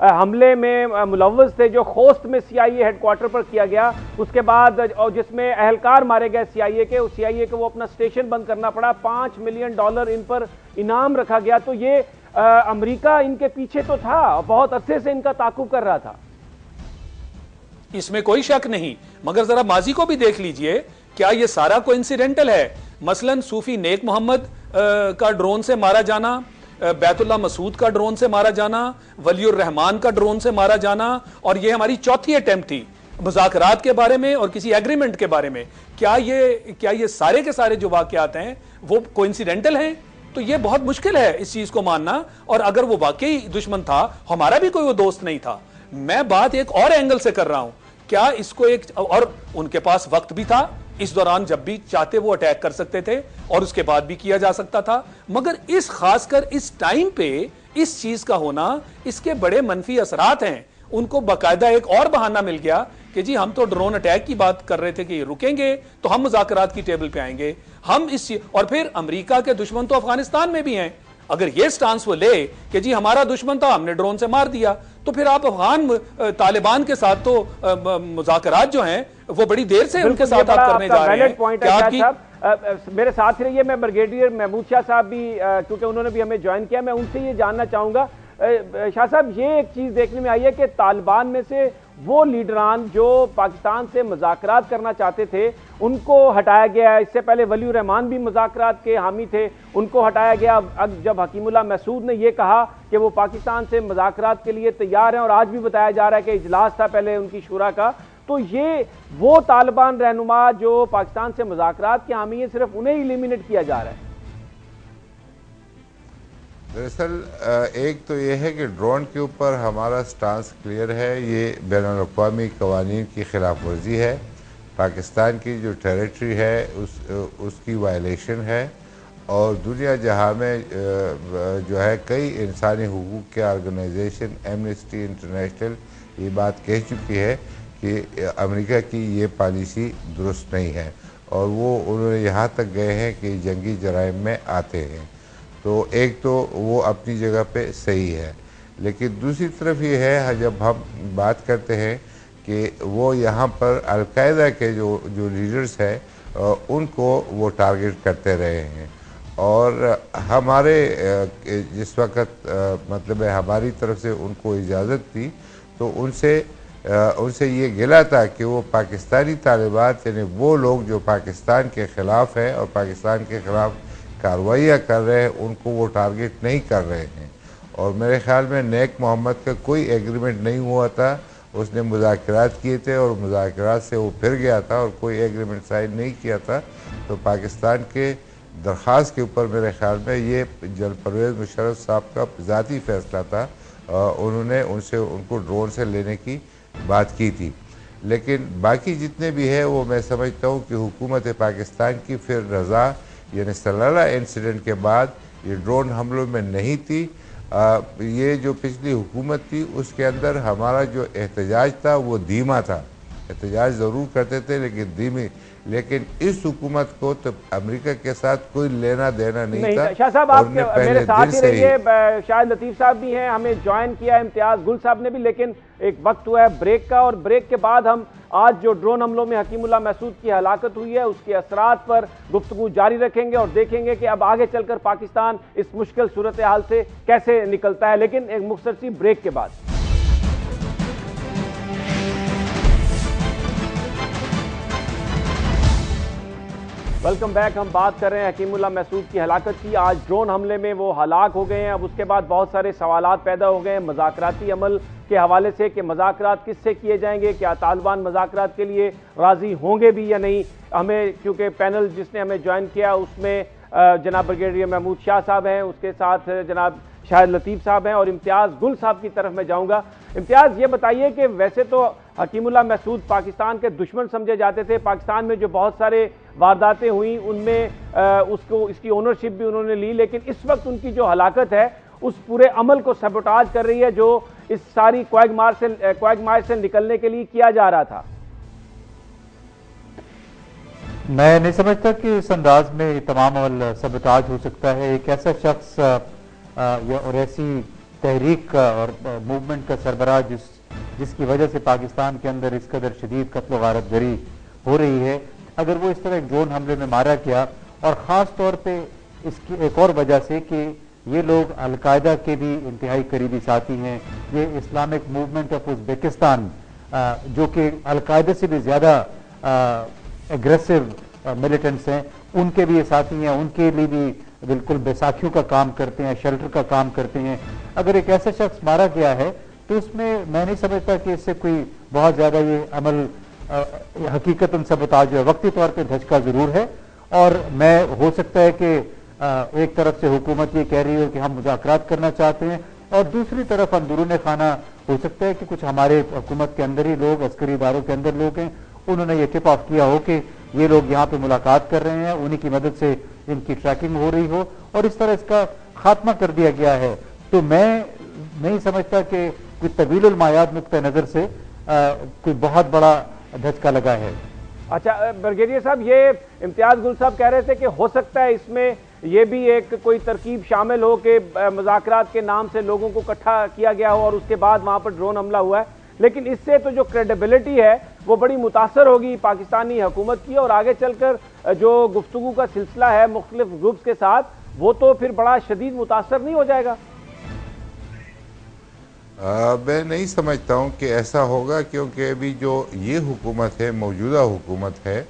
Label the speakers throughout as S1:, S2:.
S1: حملے میں ملوث تھے جو خوست میں CIA ہیڈ کوارٹر پر کیا گیا، اس کے بعد جس میں اہلکار مارے گئے CIA کے وہ اپنا اسٹیشن بند کرنا پڑا، $5 ملین ان پر انعام رکھا گیا۔ تو یہ امریکہ ان کے پیچھے تو تھا، بہت عرصے سے ان کا تعاقب کر رہا تھا،
S2: اس میں کوئی شک نہیں، مگر ذرا ماضی کو بھی دیکھ لیجئے، کیا یہ سارا کوئنسیڈنٹل ہے؟ مثلا صوفی نیک محمد کا ڈرون سے مارا جانا، بیت اللہ مسعود کا ڈرون سے مارا جانا، ولی الرحمان کا ڈرون سے مارا جانا، اور یہ ہماری چوتھی اٹیمپٹ تھی مذاکرات کے بارے میں اور کسی ایگریمنٹ کے بارے میں۔ کیا یہ سارے کے سارے جو واقعات ہیں وہ کوئنسیڈنٹل ہیں؟ تو یہ بہت مشکل ہے اس چیز کو ماننا، اور اگر وہ واقعی دشمن تھا، ہمارا بھی کوئی وہ دوست نہیں تھا۔ میں بات ایک اور اینگل سے کر رہا ہوں، کیا اس کو اور ان کے پاس وقت بھی تھا، اس دوران جب بھی چاہتے وہ اٹیک کر سکتے تھے، اور اس کے بعد بھی کیا جا سکتا تھا، مگر خاص کر اس ٹائم پہ اس چیز کا ہونا، اس کے بڑے منفی اثرات ہیں۔ ان کو باقاعدہ ایک اور بہانہ مل گیا کہ جی ہم تو ڈرون اٹیک کی بات کر رہے تھے کہ یہ رکیں گے تو ہم مذاکرات کی ٹیبل پہ آئیں گے، اور پھر امریکہ کے دشمن تو افغانستان میں بھی ہیں۔ اگر یہ سٹانس وہ لے کہ جی ہمارا دشمن تھا، ہم نے ڈرون سے مار دیا، تو پھر آپ افغان طالبان کے ساتھ تو مذاکرات جو ہیں وہ بڑی دیر سے ان کے ساتھ آپ کرنے جا رہے ہیں۔
S1: میرے ساتھ ہی رہیے، میں بریگیڈیئر محمود شاہ صاحب بھی، کیونکہ انہوں نے بھی ہمیں جوائن کیا، میں ان سے یہ جاننا چاہوں گا شاہ صاحب، یہ ایک چیز دیکھنے میں آئی ہے کہ طالبان میں سے وہ لیڈران جو پاکستان سے مذاکرات کرنا چاہتے تھے ان کو ہٹایا گیا ہے۔ اس سے پہلے ولی الرحمان بھی مذاکرات کے حامی تھے، ان کو ہٹایا گیا۔ جب حکیم اللہ محسود نے یہ کہا کہ وہ پاکستان سے مذاکرات کے لیے تیار ہیں، اور آج بھی بتایا جا رہا ہے کہ اجلاس تھا پہلے ان کی شورا کا، تو یہ وہ طالبان رہنما جو پاکستان سے مذاکرات کے حامی ہیں، صرف انہیں ایلیمینیٹ کیا جا رہا ہے۔
S3: دراصل ایک تو یہ ہے کہ ڈرون کے اوپر ہمارا سٹانس کلیئر ہے، یہ بین الاقوامی قوانین کی خلاف ورزی ہے، پاکستان کی جو ٹیریٹری ہے اس کی وائلیشن ہے، اور دنیا جہاں میں جو ہے کئی انسانی حقوق کے آرگنائزیشن، ایمنسٹی انٹرنیشنل یہ بات کہہ چکی ہے کہ امریکہ کی یہ پالیسی درست نہیں ہے، اور انہوں نے یہاں تک گئے ہیں کہ جنگی جرائم میں آتے ہیں۔ تو ایک تو وہ اپنی جگہ پہ صحیح ہے، لیکن دوسری طرف یہ ہے جب ہم بات کرتے ہیں کہ وہ یہاں پر القاعدہ کے جو لیڈرز ہیں ان کو وہ ٹارگٹ کرتے رہے ہیں، اور ہمارے جس وقت مطلب ہے ہماری طرف سے ان کو اجازت تھی تو ان سے یہ گلا تھا کہ وہ پاکستانی طالبات، یعنی وہ لوگ جو پاکستان کے خلاف ہیں اور پاکستان کے خلاف کارروائیاں کر رہے ہیں، ان کو وہ ٹارگٹ نہیں کر رہے ہیں۔ اور میرے خیال میں نیک محمد کا کوئی ایگریمنٹ نہیں ہوا تھا، اس نے مذاکرات کیے تھے اور مذاکرات سے وہ پھر گیا تھا اور کوئی ایگریمنٹ سائن نہیں کیا تھا۔ تو پاکستان کے درخواست کے اوپر میرے خیال میں یہ جنرل پرویز مشرف صاحب کا ذاتی فیصلہ تھا، انہوں نے ان کو ڈرون سے لینے کی بات کی تھی۔ لیکن باقی جتنے بھی ہے وہ میں سمجھتا ہوں کہ حکومت پاکستان کی پھر رضا، یعنی سلالہ انسیڈنٹ کے بعد یہ ڈرون حملوں میں نہیں تھی۔ یہ جو پچھلی حکومت تھی اس کے اندر ہمارا جو احتجاج تھا وہ دھیما تھا، احتجاج ضرور کرتے تھے لیکن اس حکومت کو تو امریکہ کے ساتھ کوئی لینا دینا نہیں تھا۔
S1: شاہ صاحب آپ میرے ساتھ ہی رہیے، شاہد لطیف صاحب بھی ہیں، ہمیں جوائن کیا امتیاز گل صاحب نے بھی، لیکن ایک وقت ہوا ہے بریک کا، اور بریک کے بعد ہم آج جو ڈرون حملوں میں حکیم اللہ محسود کی ہلاکت ہوئی ہے اس کے اثرات پر گفتگو جاری رکھیں گے، اور دیکھیں گے کہ اب آگے چل کر پاکستان اس مشکل صورتحال سے کیسے نکلتا ہے، لیکن ایک مختصر سی بریک کے بعد۔ ویلکم بیک، ہم بات کر رہے ہیں حکیم اللہ محسود کی ہلاکت کی۔ آج ڈرون حملے میں وہ ہلاک ہو گئے ہیں۔ اب اس کے بعد بہت سارے سوالات پیدا ہو گئے ہیں مذاکراتی عمل کے حوالے سے کہ مذاکرات کس سے کیے جائیں گے، کیا طالبان مذاکرات کے لیے راضی ہوں گے بھی یا نہیں۔ ہمیں کیونکہ پینل جس نے ہمیں جوائن کیا اس میں جناب بریگیڈیئر محمود شاہ صاحب ہیں، اس کے ساتھ جناب شاہد لطیف صاحب ہیں، اور امتیاز گل صاحب کی طرف میں جاؤں گا۔ امتیاز یہ بتائیے کہ ویسے تو حکیم اللہ محسود پاکستان کے دشمن سمجھے جاتے تھے، پاکستان میں جو بہت سارے وارداتیں ہوئیں ان میں اس کی اونرشپ بھی انہوں نے لی، لیکن اس وقت ان کی جو ہلاکت ہے اس پورے عمل کو سیبوٹاج کر رہی ہے جو اس ساری کوائگمار سے نکلنے کے لیے کیا جا رہا تھا۔
S4: میں نہیں سمجھتا کہ اس انداز میں تمام عمل سیبوٹاج ہو سکتا ہے۔ ایک ایسا شخص اور ایسی تحریک کا اور موومنٹ کا سربراہ جس کی وجہ سے پاکستان کے اندر اس قدر شدید قتل و غارت گری ہو رہی ہے، اگر وہ اس طرح ایک ڈرون حملے میں مارا گیا، اور خاص طور پہ اس کی ایک اور وجہ سے کہ یہ لوگ القاعدہ کے بھی انتہائی قریبی ساتھی ہیں، یہ اسلامک موومنٹ آف ازبکستان جو کہ القاعدہ سے بھی زیادہ اگریسو ملیٹنٹس ہیں، ان کے بھی یہ ساتھی ہیں، ان کے لیے بھی بالکل بیساکھیوں کا کام کرتے ہیں، شیلٹر کا کام کرتے ہیں۔ اگر ایک ایسا شخص مارا گیا ہے تو اس میں میں نہیں سمجھتا کہ اس سے کوئی بہت زیادہ یہ عمل حقیقت سبوتاج ہے، وقتی طور پہ دھچکا ضرور ہے، اور میں ہو سکتا ہے کہ ایک طرف سے حکومت یہ کہہ رہی ہو کہ ہم مذاکرات کرنا چاہتے ہیں، اور دوسری طرف اندرون خانہ ہو سکتا ہے کہ کچھ ہمارے حکومت کے اندر ہی لوگ، عسکری اداروں کے اندر لوگ ہیں، انہوں نے یہ ٹپ آف کیا ہو کہ یہ لوگ یہاں پہ ملاقات کر رہے ہیں، انہی کی مدد سے ان کی ٹریکنگ ہو رہی ہو، اور اس طرح اس کا خاتمہ کر دیا گیا ہے۔ تو میں نہیں سمجھتا کہ کوئی طویل المعاد نقطہ نظر سے کوئی بہت بڑا دھچکا لگا ہے۔
S1: اچھا بریگیڈیئر صاحب، یہ امتیاز گل صاحب کہہ رہے تھے کہ ہو سکتا ہے اس میں یہ بھی ایک کوئی ترکیب شامل ہو کہ مذاکرات کے نام سے لوگوں کو اکٹھا کیا گیا ہو اور اس کے بعد وہاں پر ڈرون حملہ ہوا ہے، لیکن اس سے تو جو کریڈیبلٹی ہے وہ بڑی متاثر ہوگی پاکستانی حکومت کی، اور آگے چل کر جو گفتگو کا سلسلہ ہے مختلف گروپس کے ساتھ وہ تو پھر بڑا شدید متاثر نہیں ہو جائے گا؟
S3: میں نہیں سمجھتا ہوں کہ ایسا ہوگا، کیونکہ ابھی جو یہ حکومت ہے، موجودہ حکومت ہے،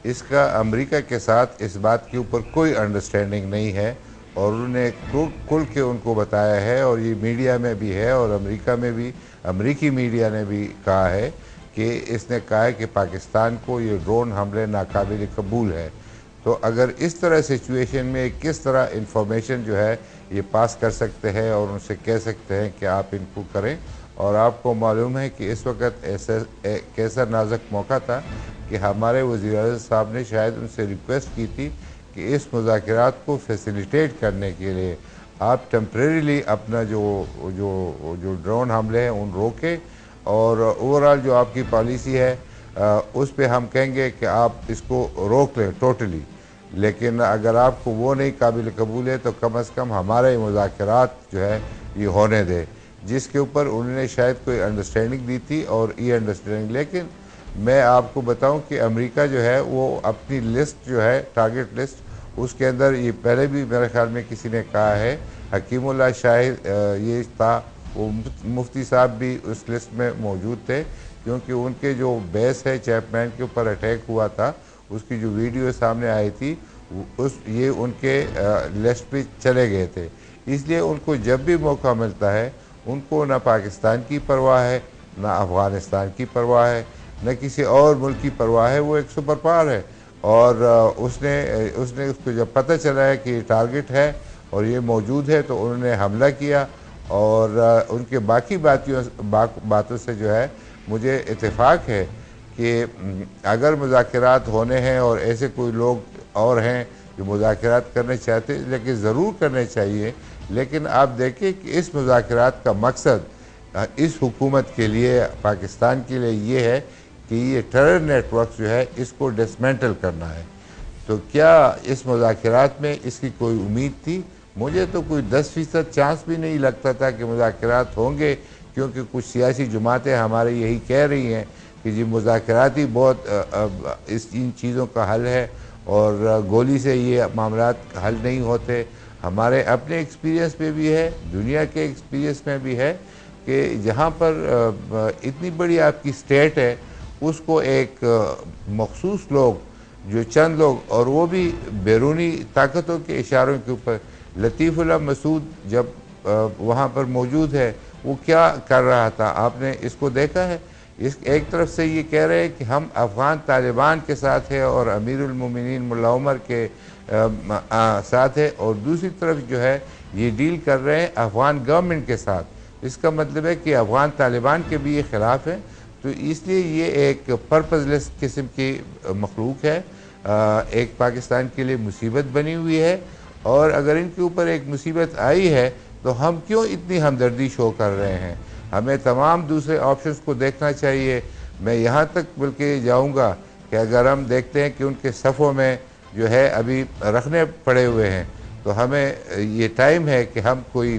S3: اس کا امریکہ کے ساتھ اس بات کے اوپر کوئی انڈرسٹینڈنگ نہیں ہے، اور انہوں نے کھل کے ان کو بتایا ہے، اور یہ میڈیا میں بھی ہے اور امریکہ میں بھی، امریکی میڈیا نے بھی کہا ہے کہ اس نے کہا ہے کہ پاکستان کو یہ ڈرون حملے ناقابل قبول ہے۔ تو اگر اس طرح سچویشن میں کس طرح انفارمیشن جو ہے یہ پاس کر سکتے ہیں اور ان سے کہہ سکتے ہیں کہ آپ ان کو کریں، اور آپ کو معلوم ہے کہ اس وقت ایسا نازک موقع تھا کہ ہمارے وزیر اعظم صاحب نے شاید ان سے ریکویسٹ کی تھی کہ اس مذاکرات کو فیسیلیٹیٹ کرنے کے لیے آپ ٹیمپریریلی اپنا جو ڈرون حملے ہیں ان روکیں، اور اوورآل جو آپ کی پالیسی ہے اس پہ ہم کہیں گے کہ آپ اس کو روک لیں ٹوٹلی، لیکن اگر آپ کو وہ نہیں قابل قبول ہے تو کم از کم ہمارے مذاکرات جو ہے یہ ہونے دے، جس کے اوپر انہوں نے شاید کوئی انڈرسٹینڈنگ دی تھی، اور یہ انڈرسٹینڈنگ، لیکن میں آپ کو بتاؤں کہ امریکہ جو ہے وہ اپنی لسٹ جو ہے ٹارگٹ لسٹ، اس کے اندر یہ پہلے بھی میرے خیال میں کسی نے کہا ہے، حکیم اللہ شاہد یہ تھا، وہ مفتی صاحب بھی اس لسٹ میں موجود تھے، کیونکہ ان کے جو بیس ہے چیپمین کے اوپر اٹیک ہوا تھا، اس کی جو ویڈیو سامنے آئی تھی یہ ان کے لسٹ پہ چلے گئے تھے۔ اس لیے ان کو جب بھی موقع ملتا ہے ان کو نہ پاکستان کی پرواہ ہے، نہ افغانستان کی پرواہ ہے، نہ کسی اور ملک کی پرواہ ہے، وہ ایک سپر پاور ہے، اور اس نے اس کو جب پتہ چلا ہے کہ یہ ٹارگٹ ہے اور یہ موجود ہے تو انہوں نے حملہ کیا، اور ان کے باقی باتوں سے جو ہے مجھے اتفاق ہے کہ اگر مذاکرات ہونے ہیں اور ایسے کوئی لوگ اور ہیں جو مذاکرات کرنے چاہتے، لیکن ضرور کرنے چاہیے، لیکن آپ دیکھیں کہ اس مذاکرات کا مقصد اس حکومت کے لیے، پاکستان کے لیے یہ ہے کہ یہ ٹیرر نیٹ ورک جو ہے اس کو ڈسمینٹل کرنا ہے۔ تو کیا اس مذاکرات میں اس کی کوئی امید تھی؟ مجھے تو کوئی 10% چانس بھی نہیں لگتا تھا کہ مذاکرات ہوں گے، کیونکہ کچھ سیاسی جماعتیں ہمارے یہی کہہ رہی ہیں کہ جی مذاکرات ہی بہت ان چیزوں کا حل ہے، اور گولی سے یہ معاملات حل نہیں ہوتے۔ ہمارے اپنے ایکسپیرینس میں بھی ہے، دنیا کے ایکسپیرینس میں بھی ہے کہ جہاں پر اتنی بڑی آپ کی اسٹیٹ ہے، اس کو ایک مخصوص لوگ، جو چند لوگ، اور وہ بھی بیرونی طاقتوں کے اشاروں کے اوپر، لطیف اللہ مسعود جب وہاں پر موجود ہے وہ کیا کر رہا تھا، آپ نے اس کو دیکھا ہے؟ ایک طرف سے یہ کہہ رہے ہیں کہ ہم افغان طالبان کے ساتھ ہیں اور امیر المومنین ملا عمر کے ساتھ ہے، اور دوسری طرف جو ہے یہ ڈیل کر رہے ہیں افغان گورنمنٹ کے ساتھ۔ اس کا مطلب ہے کہ افغان طالبان کے بھی یہ خلاف ہیں، تو اس لیے یہ ایک پرپز لیس قسم کی مخلوق ہے، ایک پاکستان کے لیے مصیبت بنی ہوئی ہے، اور اگر ان کے اوپر ایک مصیبت آئی ہے تو ہم کیوں اتنی ہمدردی شو کر رہے ہیں؟ ہمیں تمام دوسرے آپشنز کو دیکھنا چاہیے۔ میں یہاں تک بلکہ جاؤں گا کہ اگر ہم دیکھتے ہیں کہ ان کے صفوں میں جو ہے ابھی رکھنے پڑے ہوئے ہیں، تو ہمیں یہ ٹائم ہے کہ ہم کوئی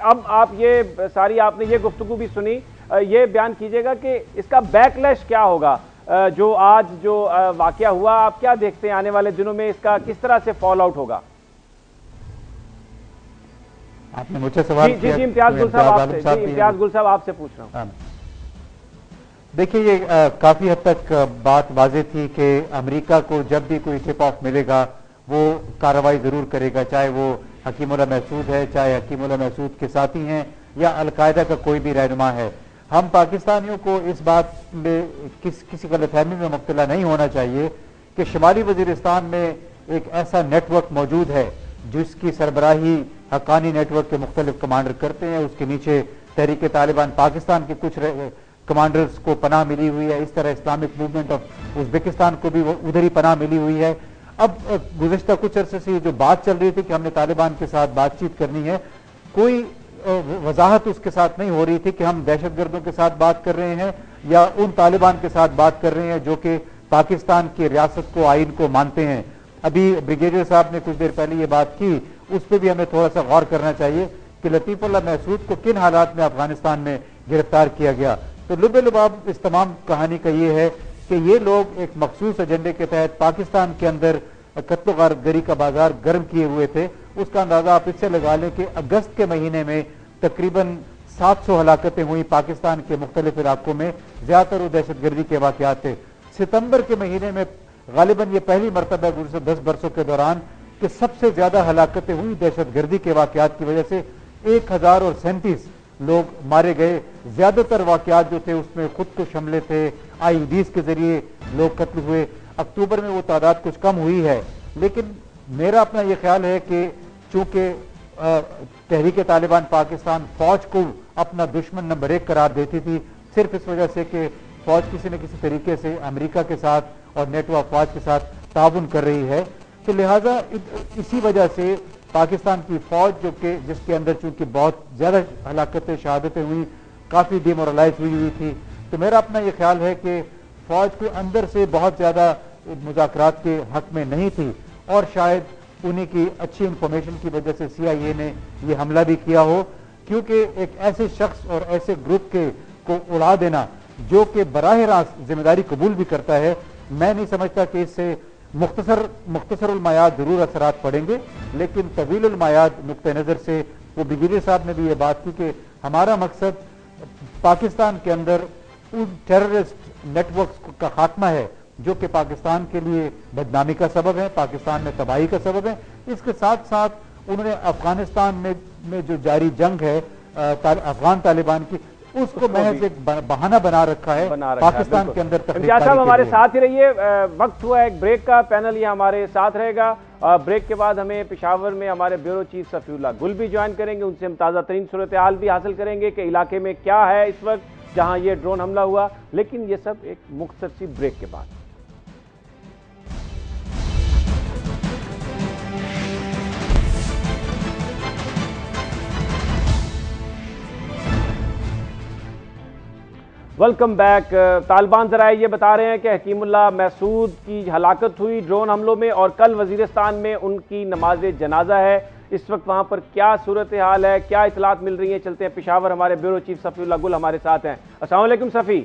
S1: اب آپ یہ ساری آپ نے یہ گفتگو بھی سنی، یہ بیان کیجئے گا کہ اس کا بیک لیش کیا ہوگا جو آج جو واقعہ ہوا، آپ کیا دیکھتے ہیں آنے والے دنوں میں اس کا کس طرح سے فال آؤٹ ہوگا؟
S4: آپ نے مجھے سوال کیا؟
S1: جی امتیاز گل صاحب آپ سے پوچھ رہا ہوں۔
S4: دیکھیے یہ کافی حد تک بات واضح تھی کہ امریکہ کو جب بھی کوئی ٹپ آف ملے گا وہ کارروائی ضرور کرے گا، چاہے وہ حکیم اللہ محسود ہے، چاہے حکیم اللہ محسود کے ساتھی ہیں یا القاعدہ کا کوئی بھی رہنما ہے۔ ہم پاکستانیوں کو اس بات میں کسی غلط فہمی میں مبتلا نہیں ہونا چاہیے کہ شمالی وزیرستان میں ایک ایسا نیٹ ورک موجود ہے جس کی سربراہی حقانی نیٹ ورک کے مختلف کمانڈر کرتے ہیں، اس کے نیچے تحریک طالبان پاکستان کے کچھ کمانڈرز کو پناہ ملی ہوئی ہے، اس طرح اسلامک موومنٹ آف ازبکستان کو بھی ادھر ہی پناہ ملی ہوئی ہے۔ اب گزشتہ کچھ عرصے سے جو بات چل رہی تھی کہ ہم نے طالبان کے ساتھ بات چیت کرنی ہے، کوئی وضاحت اس کے ساتھ نہیں ہو رہی تھی کہ ہم دہشت گردوں کے ساتھ بات کر رہے ہیں یا ان طالبان کے ساتھ بات کر رہے ہیں جو کہ پاکستان کی ریاست کو، آئین کو مانتے ہیں۔ ابھی بریگیڈیئر صاحب نے کچھ دیر پہلے یہ بات کی، اس پہ بھی ہمیں تھوڑا سا غور کرنا چاہیے کہ لطیف اللہ محسود کو کن حالات میں افغانستان میں گرفتار کیا گیا۔ تو لب لباب اس تمام کہانی کا یہ ہے کہ یہ لوگ ایک مخصوص ایجنڈے کے تحت پاکستان کے اندر قتل و غارت گری کا بازار گرم کیے ہوئے تھے۔ اس کا اندازہ آپ اس سے لگا لیں کہ اگست کے مہینے میں تقریباً 700 ہلاکتیں ہوئی پاکستان کے مختلف علاقوں میں، زیادہ تر وہ دہشت گردی کے واقعات تھے۔ ستمبر کے مہینے میں غالباً یہ پہلی مرتبہ گزشتہ 10 برسوں کے دوران کہ سب سے زیادہ ہلاکتیں ہوئی دہشت گردی کے واقعات کی وجہ سے، 1037 لوگ مارے گئے۔ زیادہ تر واقعات جو تھے اس میں خود کش حملے تھے، آئی ڈیز کے ذریعے لوگ قتل ہوئے۔ اکتوبر میں وہ تعداد کچھ کم ہوئی ہے، لیکن میرا اپنا یہ خیال ہے کہ چونکہ تحریک طالبان پاکستان فوج کو اپنا دشمن نمبر 1 قرار دیتی تھی، صرف اس وجہ سے کہ فوج کسی نہ کسی طریقے سے امریکہ کے ساتھ اور نیٹو افواج کے ساتھ تعاون کر رہی ہے، تو لہٰذا اسی وجہ سے پاکستان کی فوج جو کہ جس کے اندر چونکہ بہت زیادہ ہلاکتیں، شہادتیں ہوئی، کافی ڈیمورلائز ہوئی تھی، تو میرا اپنا یہ خیال ہے کہ فوج کو اندر سے بہت زیادہ مذاکرات کے حق میں نہیں تھی، اور شاید انہیں کی اچھی انفارمیشن کی وجہ سے CIA نے یہ حملہ بھی کیا ہو، کیونکہ ایک ایسے شخص اور ایسے گروپ کو اڑا دینا جو کہ براہ راست ذمہ داری قبول بھی کرتا ہے، میں نہیں سمجھتا کہ اس سے مختصر المیعاد ضرور اثرات پڑیں گے، لیکن طویل المیعاد نقطہ نظر سے وہ بریگیڈیئر صاحب نے بھی یہ بات کی کہ ہمارا مقصد پاکستان کے اندر ان ٹیررسٹ نیٹ ورکس کا خاتمہ ہے جو کہ پاکستان کے لیے بدنامی کا سبب ہے، پاکستان میں تباہی کا سبب ہے۔ اس کے ساتھ ساتھ انہوں نے افغانستان میں جو جاری جنگ ہے افغان طالبان کی، اس کو محض ایک بہانہ بنا رکھا ہے پاکستان کے اندر تفریق کاری کے لیے۔ صاحب
S1: ہمارے ساتھ ہی رہیے، وقت ہوا ایک بریک کا، پینل یہ ہمارے ساتھ رہے گا۔ بریک کے بعد ہمیں پشاور میں ہمارے بیورو چیف صفی اللہ گل بھی جوائن کریں گے، ان سے ہم تازہ ترین صورتحال بھی حاصل کریں گے کہ علاقے میں کیا ہے اس وقت جہاں یہ ڈرون حملہ ہوا، لیکن یہ سب ایک مختصر سی بریک کے بعد۔ Welcome back. طالبان ذرائع یہ بتا رہے ہیں کہ حکیم اللہ محسود کی ہلاکت ہوئی ڈرون حملوں میں، اور کل وزیرستان میں ان کی نماز جنازہ ہے۔ اس وقت وہاں پر کیا صورتحال ہے، کیا اطلاعات مل رہی ہیں، چلتے ہیں پشاور، ہمارے بیورو چیف صفی اللہ گل ہمارے ساتھ ہیں۔ السلام علیکم صفی۔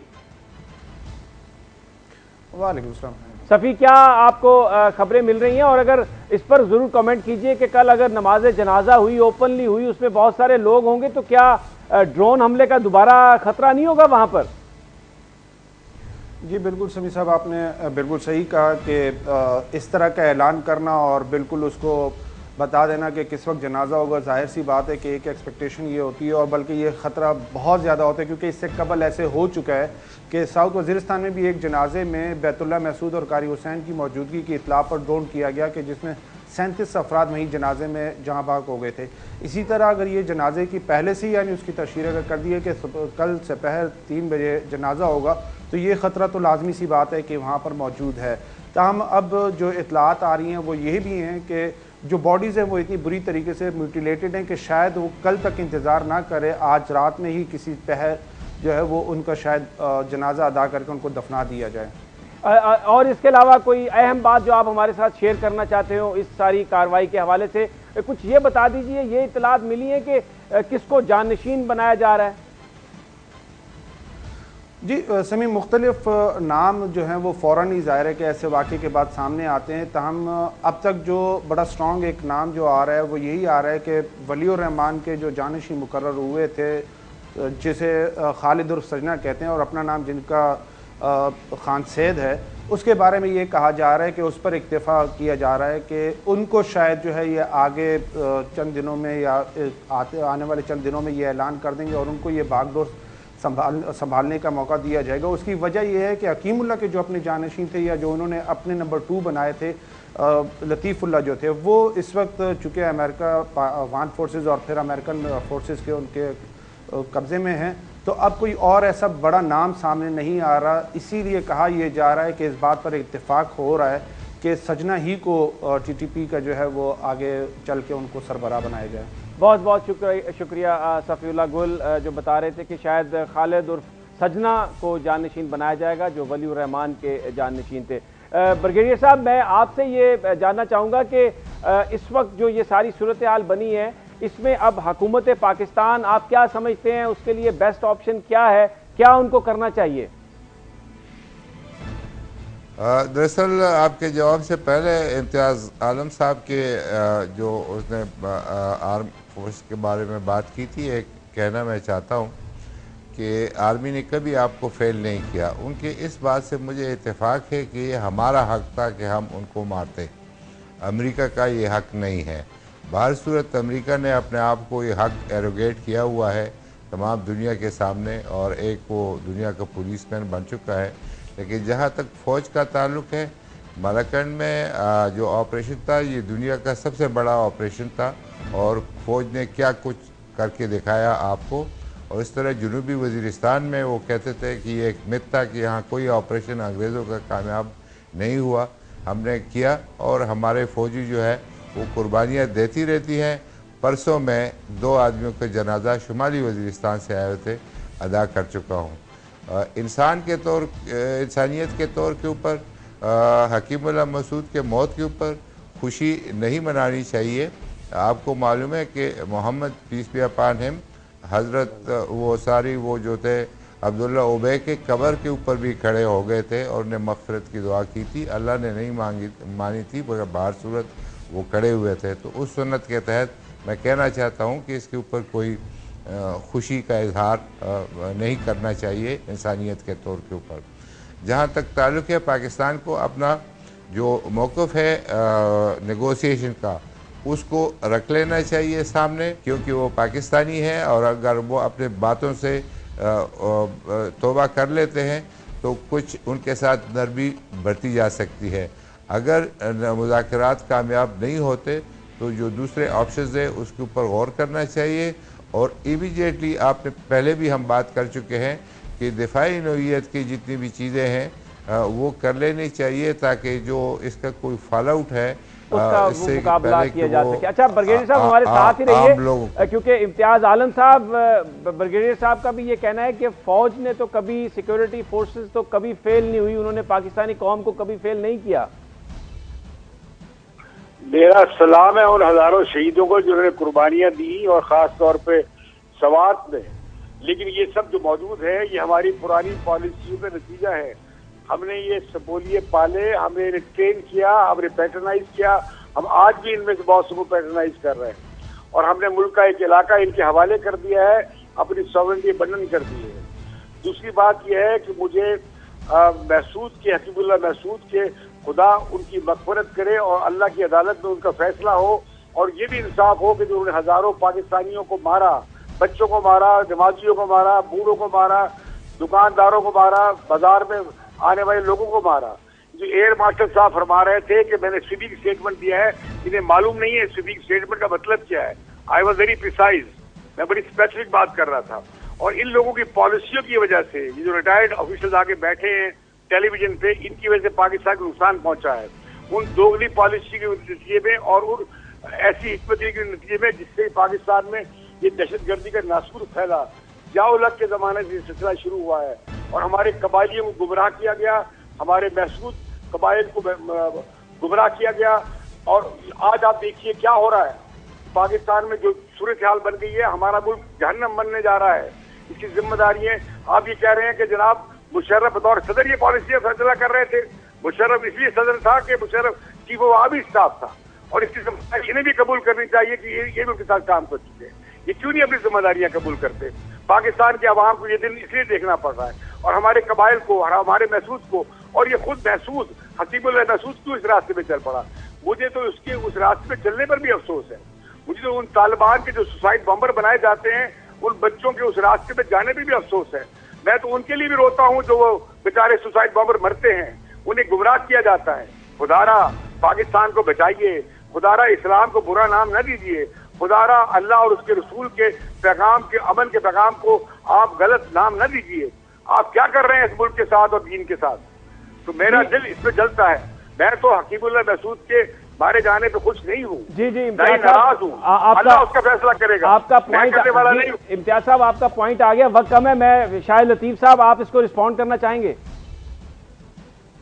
S5: وعلیکم السلام۔
S1: صفی، کیا آپ کو خبریں مل رہی ہیں، اور اگر اس پر ضرور کمنٹ کیجئے کہ کل اگر نماز جنازہ ہوئی، اوپنلی ہوئی، اس میں بہت سارے لوگ ہوں گے، تو کیا ڈرون حملے کا دوبارہ خطرہ نہیں ہوگا وہاں پر؟
S5: جی بالکل سمیع صاحب، آپ نے بالکل صحیح کہا کہ اس طرح کا اعلان کرنا اور بالکل اس کو بتا دینا کہ کس وقت جنازہ ہوگا، ظاہر سی بات ہے کہ ایک ایکسپیکٹیشن یہ ہوتی ہے، اور بلکہ یہ خطرہ بہت زیادہ ہوتا ہے کیونکہ اس سے قبل ایسے ہو چکا ہے کہ ساؤتھ وزیرستان میں بھی ایک جنازے میں بیت اللہ محسود اور قاری حسین کی موجودگی کی اطلاع پر ڈرون کیا گیا کہ جس میں 37 افراد وہیں جنازے میں جہاں بحق ہو گئے تھے۔ اسی طرح اگر یہ جنازے کی پہلے سے یعنی اس کی تشہیر اگر کر دی ہے کہ کل سپہر 3 بجے جنازہ ہوگا، تو یہ خطرہ تو لازمی سی بات ہے کہ وہاں پر موجود ہے۔ تاہم اب جو اطلاعات آ رہی ہیں وہ یہ بھی ہیں کہ جو باڈیز ہیں وہ اتنی بری طریقے سے میوٹیلیٹڈ ہیں کہ شاید وہ کل تک انتظار نہ کرے، آج رات میں ہی کسی پہر جو ہے وہ ان کا شاید جنازہ ادا کر کے ان کو دفنا دیا جائے۔
S1: اور اس کے علاوہ کوئی اہم بات جو آپ ہمارے ساتھ شیئر کرنا چاہتے ہو اس ساری کارروائی کے حوالے سے کچھ یہ بتا دیجئے، یہ اطلاعات ملی ہیں کہ کس کو جانشین بنایا جا رہا ہے؟
S5: جی سمیع، مختلف نام جو ہیں وہ فوراً ہی ظاہر ہے کہ ایسے واقعے کے بعد سامنے آتے ہیں، تاہم اب تک جو بڑا سٹرونگ ایک نام جو آ رہا ہے وہ یہی آ رہا ہے کہ ولی الرحمان کے جو جانشین مقرر ہوئے تھے، جسے خالد عرف سجنا کہتے ہیں اور اپنا نام جن کا خان سید ہے، اس کے بارے میں یہ کہا جا رہا ہے کہ اس پر اکتفا کیا جا رہا ہے کہ ان کو شاید جو ہے یہ آگے چند دنوں میں یا آنے والے چند دنوں میں یہ اعلان کر دیں گے اور ان کو یہ باغ ڈور سنبھالنے کا موقع دیا جائے گا۔ اس کی وجہ یہ ہے کہ حکیم اللہ کے جو اپنے جانشین تھے یا جو انہوں نے اپنے نمبر 2 بنائے تھے، لطیف اللہ جو تھے، وہ اس وقت چونکہ امریکہ افغان فورسز اور پھر امریکن فورسز کے ان کے قبضے میں ہیں، تو اب کوئی اور ایسا بڑا نام سامنے نہیں آ رہا، اسی لیے کہا یہ جا رہا ہے کہ اس بات پر اتفاق ہو رہا ہے کہ سجنا ہی کو ٹی ٹی پی کا جو ہے وہ آگے چل کے ان کو سربراہ بنایا جائے۔
S1: بہت بہت شکریہ صفی اللہ گل جو بتا رہے تھے کہ شاید خالد عرف سجنا کو جانشین بنایا جائے گا جو ولی الرحمان کے جانشین تھے۔ بریگیڈیئر صاحب، میں آپ سے یہ جاننا چاہوں گا کہ اس وقت جو یہ ساری صورتحال بنی ہے، اس میں اب حکومت پاکستان آپ کیا سمجھتے ہیں، اس کے لیے بیسٹ آپشن کیا ہے، کیا ان کو کرنا چاہیے؟
S3: دراصل آپ کے جواب سے پہلے امتیاز عالم صاحب کے جو اس نے آرم فورس کے بارے میں بات کی تھی، ایک کہنا میں چاہتا ہوں کہ آرمی نے کبھی آپ کو فیل نہیں کیا۔ ان کے اس بات سے مجھے اتفاق ہے کہ یہ ہمارا حق تھا کہ ہم ان کو مارتے، امریکہ کا یہ حق نہیں ہے۔ بہر صورت امریکہ نے اپنے آپ کو یہ حق ایروگیٹ کیا ہوا ہے تمام دنیا کے سامنے، اور ایک وہ دنیا کا پولیس مین بن چکا ہے۔ لیکن جہاں تک فوج کا تعلق ہے، مراکنڈ میں جو آپریشن تھا یہ دنیا کا سب سے بڑا آپریشن تھا، اور فوج نے کیا کچھ کر کے دکھایا آپ کو۔ اور اس طرح جنوبی وزیرستان میں وہ کہتے تھے کہ یہ ایک مت تھا کہ یہاں کوئی آپریشن انگریزوں کا کامیاب نہیں ہوا، ہم نے کیا، اور ہمارے فوجی جو ہے وہ قربانیاں دیتی رہتی ہیں۔ پرسوں میں 2 آدمیوں کا جنازہ شمالی وزیرستان سے آئے تھے ادا کر چکا ہوں۔ انسانیت کے طور کے اوپر حکیم اللہ مسعود کے موت کے اوپر خوشی نہیں منانی چاہیے۔ آپ کو معلوم ہے کہ محمد پیس بی اپان ہم، حضرت وہ جو تھے عبداللہ اوبے کے قبر کے اوپر بھی کھڑے ہو گئے تھے اور نے مغفرت کی دعا کی تھی، اللہ نے نہیں مانی تھی، مگر بہر صورت وہ کھڑے ہوئے تھے۔ تو اس سنت کے تحت میں کہنا چاہتا ہوں کہ اس کے اوپر کوئی خوشی کا اظہار نہیں کرنا چاہیے انسانیت کے طور کے اوپر۔ جہاں تک تعلق ہے پاکستان کو اپنا جو موقف ہے نیگوسیشن کا، اس کو رکھ لینا چاہیے سامنے، کیونکہ وہ پاکستانی ہے، اور اگر وہ اپنے باتوں سے توبہ کر لیتے ہیں تو کچھ ان کے ساتھ نرمی برتی جا سکتی ہے۔ اگر مذاکرات کامیاب نہیں ہوتے تو جو دوسرے آپشنز ہیں اس کے اوپر غور کرنا چاہیے، اور ایمیڈیٹلی آپ نے پہلے بھی ہم بات کر چکے ہیں کہ دفاعی نوعیت کی جتنی بھی چیزیں ہیں وہ کر لینی چاہیے، تاکہ جو اس کا کوئی فال آؤٹ ہے
S1: اس کا وہ مقابلہ کیا جا سکے۔ اچھا بریگیڈیئر صاحب ہمارے ساتھ ہی رہیے، کیونکہ امتیاز عالم صاحب، بریگیڈیئر صاحب کا بھی یہ کہنا ہے کہ فوج نے تو کبھی، سیکیورٹی فورسز تو کبھی فیل نہیں ہوئی، انہوں نے پاکستانی قوم کو کبھی فیل نہیں کیا۔
S6: میرا سلام ہے ان ہزاروں شہیدوں کو جنہوں نے قربانیاں دی، اور خاص طور پہ سوات میں، لیکن یہ سب جو موجود ہے یہ ہماری پرانی پالیسیوں کا نتیجہ ہے۔ ہم نے یہ سبولیے پالے، ہم نے انہیں ٹرین کیا، ہم نے پیٹرنائز کیا، ہم آج بھی ان میں سے بہت سے کو پیٹرنائز کر رہے ہیں، اور ہم نے ملک کا ایک علاقہ ان کے حوالے کر دیا ہے، اپنی ساورنٹی ابنڈن کر دی ہے۔ دوسری بات یہ ہے کہ مجھے محسود کے، حکیم اللہ محسود کے، خدا ان کی مغفرت کرے اور اللہ کی عدالت میں ان کا فیصلہ ہو، اور یہ بھی انصاف ہو کہ انہوں نے ہزاروں پاکستانیوں کو مارا، بچوں کو مارا، نمازیوں کو مارا، بوڑھوں کو مارا، دکانداروں کو مارا، بازار میں آنے والے لوگوں کو مارا۔ جو ایئر مارشل صاحب فرما رہے تھے کہ میں نے سویپنگ اسٹیٹمنٹ دیا ہے، انہیں معلوم نہیں ہے سویپنگ اسٹیٹمنٹ کا مطلب کیا ہے۔ آئی واز ویری پریسائز، میں بڑی اسپیسیفک بات کر رہا تھا، اور ان لوگوں کی پالیسیوں کی وجہ سے، یہ جو ریٹائرڈ آفیسرز آ کے بیٹھے ہیں ٹیلی ویژن پہ، ان کی وجہ سے پاکستان کو نقصان پہنچا ہے، ان دوگلی پالیسی کے نتیجے میں اور ان ایسی حکمت کے نتیجے میں جس سے پاکستان میں یہ دہشت گردی کا ناسور پھیلا۔ ضیاء الحق کے زمانے سے یہ سلسلہ شروع ہوا ہے، اور ہمارے قبائلیوں کو گمراہ کیا گیا، ہمارے محسوس قبائل کو گمراہ کیا گیا، اور آج آپ دیکھیے کیا ہو رہا ہے پاکستان میں، جو صورتحال بن گئی ہے، ہمارا ملک جہنم بننے جا رہا ہے۔ اس کی ذمہ داری ہے۔ آپ یہ کہہ رہے ہیں کہ جناب مشرف بطور صدر یہ پالیسی فیصلہ کر رہے تھے، مشرف اس لیے صدر تھا کہ Musharraf chief of army staff تھا، اور اس کی ذمہ داری انہیں بھی قبول کرنی چاہیے کہ یہ بھی ان کے ساتھ کام کر چکے ہیں۔ یہ کیوں نہیں اپنی ذمہ داریاں قبول کرتے؟ پاکستان کے عوام کو یہ دن اس لیے دیکھنا پڑ رہا ہے، اور ہمارے قبائل کو اور ہمارے محسوس کو، اور یہ خود محسوس حسیب اللہ محسوس کیوں اس راستے میں چل پڑا؟ مجھے تو اس راستے میں چلنے پر بھی افسوس ہے۔ مجھے تو ان طالبان کے جو سوسائڈ بمبر بنائے جاتے ہیں ان بچوں کے اس راستے پہ جانے پہ بھی افسوس ہے۔ میں تو ان کے لیے بھی روتا ہوں جو وہ بیچارے سوسائڈ بمبر مرتے ہیں، انہیں گمراہ کیا جاتا ہے۔ خدارا پاکستان کو بچائیے، خدارا اسلام کو برا نام نہ دیجیے، خدارا اللہ اور اس کے رسول کے پیغام کے امن کے پیغام کو آپ غلط نام نہ دیجیے۔ آپ کیا کر رہے ہیں اس ملک کے ساتھ اور دین کے ساتھ؟ تو میرا دل اس پہ جلتا ہے۔ میں تو حکیم اللہ محسود کے مارے جانے پہ خوش نہیں ہوں،
S1: جی
S6: ناراض ہوں۔ اللہ اس کا فیصلہ کرے گا،
S1: آپ کا پوائنٹ امتیاز صاحب، آپ کا پوائنٹ آ گیا، وقت کم ہے۔ میں شاہد لطیف صاحب، آپ اس کو رسپونڈ کرنا چاہیں گے؟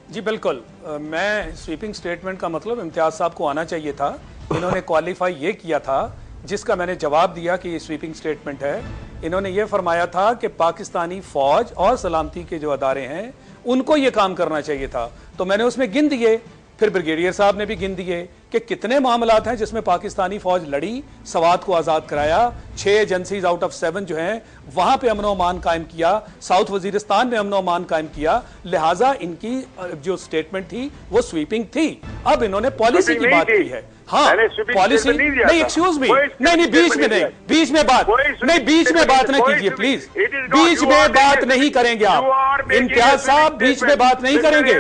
S2: جی بالکل، میں سویپنگ سٹیٹمنٹ کا مطلب امتیاز صاحب کو آنا چاہیے تھا۔ انہوں نے کوالیفائی یہ کیا تھا جس کا میں نے جواب دیا کہ یہ سویپنگ سٹیٹمنٹ ہے۔ انہوں نے یہ فرمایا تھا کہ پاکستانی فوج اور سلامتی کے جو ادارے ہیں ان کو یہ کام کرنا چاہیے تھا، تو میں نے اس میں گن دیے، پھر بریگیڈیئر صاحب نے بھی گن دیے کہ کتنے معاملات ہیں جس میں پاکستانی فوج لڑی، سوات کو آزاد کرایا، 6 ایجنسیز آؤٹ آف 7 جو ہیں وہاں پہ امن و امان قائم کیا، ساؤتھ وزیرستان میں امن و امان قائم کیا، لہٰذا ان کی جو سٹیٹمنٹ تھی وہ سویپنگ تھی۔ اب انہوں نے پالیسی کی بات کی ہے۔ ہاں پالیسی نہیں، ایکسکیوز می، نہیں بیچ میں نہیں، بیچ میں بات نہیں، بیچ میں بات نہ کیجیے پلیز، بیچ میں بات نہیں کریں گے آپ امتیاز صاحب، بیچ میں بات نہیں کریں گے،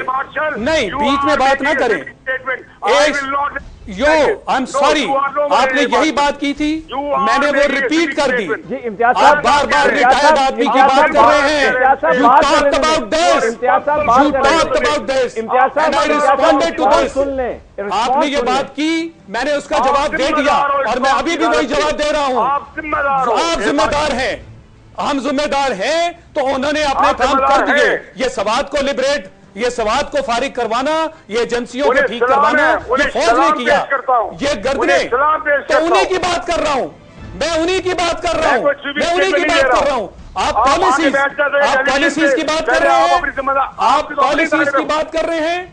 S2: نہیں بیچ میں بات نہ کریں۔ آئی ایم سوری، آپ نے یہی بات کی تھی، میں نے وہ ریپیٹ کر دی۔ آپ بار بار ریٹائرڈ آدمی کی بات کر رہے ہیں۔ You talked about this. You talked about this. And I responded to this. آپ نے یہ بات کی، میں نے اس کا جواب دے دیا، اور میں ابھی بھی وہی جواب دے رہا ہوں۔ آپ ذمہ دار ہیں، ہم ذمہ دار ہیں، تو انہوں نے اپنے کام کر دیے۔ یہ سوات کو لبریٹ، یہ سوات کو فارغ کروانا، یہ ایجنسیوں کو ٹھیک کروانا، یہ فوج نے کیا، یہ گردنے، تو انہی کی بات کر رہا ہوں، میں انہی کی بات کر رہا ہوں، میں انہی کی بات کر رہا ہوں۔ آپ پالیسیز کی بات کر رہے ہیں، آپ پالیسیز کی بات کر رہے ہیں،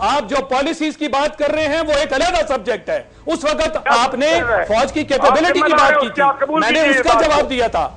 S2: آپ جو پالیسیز کی بات کر رہے ہیں وہ ایک علیحدہ سبجیکٹ ہے۔ اس وقت آپ نے فوج کی کیپیبلٹی کی بات کی تھی، میں نے اس کا جواب دیا تھا۔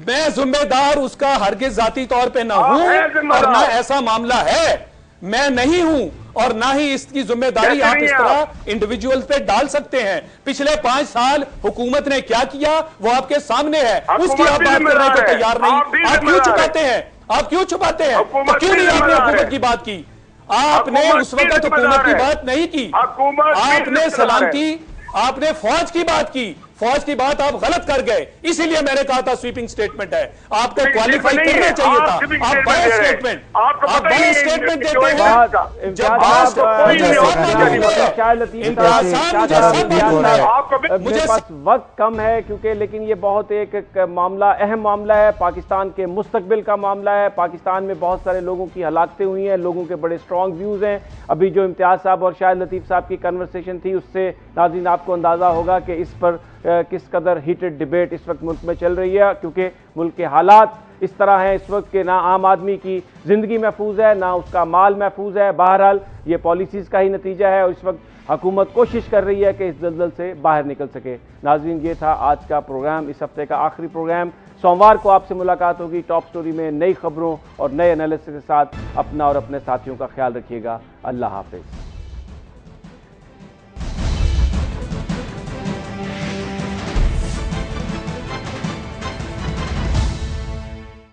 S2: میں ذمہ دار اس کا ہرگز ذاتی طور پہ نہ ہوں، اور نہ ایسا معاملہ ہے، میں نہیں ہوں، اور نہ ہی اس کی ذمہ داری آپ اس طرح انڈیویجول پہ ڈال سکتے ہیں۔ پچھلے 5 سال حکومت نے کیا کیا وہ آپ کے سامنے ہے، اس کی آپ بات کرنے کو تیار نہیں۔ آپ کیوں چھپاتے ہیں؟ آپ کیوں چھپاتے ہیں؟ تو کیوں نہیں آپ نے حکومت کی بات کی؟ آپ نے اس وقت حکومت کی بات نہیں کی، آپ نے سلامتی، آپ نے فوج کی بات کی، فوج کی بات آپ غلط کر گئے، اسی لیے میں نے کہا تھا سویپنگ سٹیٹمنٹ ہے۔ آپ کو کوالیفائی کرنا چاہیے تھا، آپ بڑے سٹیٹمنٹ دیتے ہیں۔ جب
S1: مجھے پاس وقت کم ہے کیونکہ، لیکن یہ بہت ایک معاملہ، اہم معاملہ ہے، پاکستان کے مستقبل کا معاملہ ہے۔ پاکستان میں بہت سارے لوگوں کی ہلاکتیں ہوئی ہیں، لوگوں کے بڑے سٹرونگ ویوز ہیں۔ ابھی جو امتیاز صاحب اور شاہد لطیف صاحب کی کنورسیشن تھی، اس سے ناظرین آپ کو اندازہ ہوگا کہ اس پر کس قدر ہیٹڈ ڈیبیٹ اس وقت ملک میں چل رہی ہے، کیونکہ ملک کے حالات اس طرح ہیں اس وقت کہ نہ عام آدمی کی زندگی محفوظ ہے، نہ اس کا مال محفوظ ہے۔ بہرحال یہ پالیسیز کا ہی نتیجہ ہے، اور اس وقت حکومت کوشش کر رہی ہے کہ اس دلدل سے باہر نکل سکے۔ ناظرین، یہ تھا آج کا پروگرام، اس ہفتے کا آخری پروگرام۔ سوموار کو آپ سے ملاقات ہوگی ٹاپ سٹوری میں نئی خبروں اور نئے انالیسس کے ساتھ۔ اپنا اور اپنے ساتھیوں کا خیال رکھیے گا۔ اللہ حافظ۔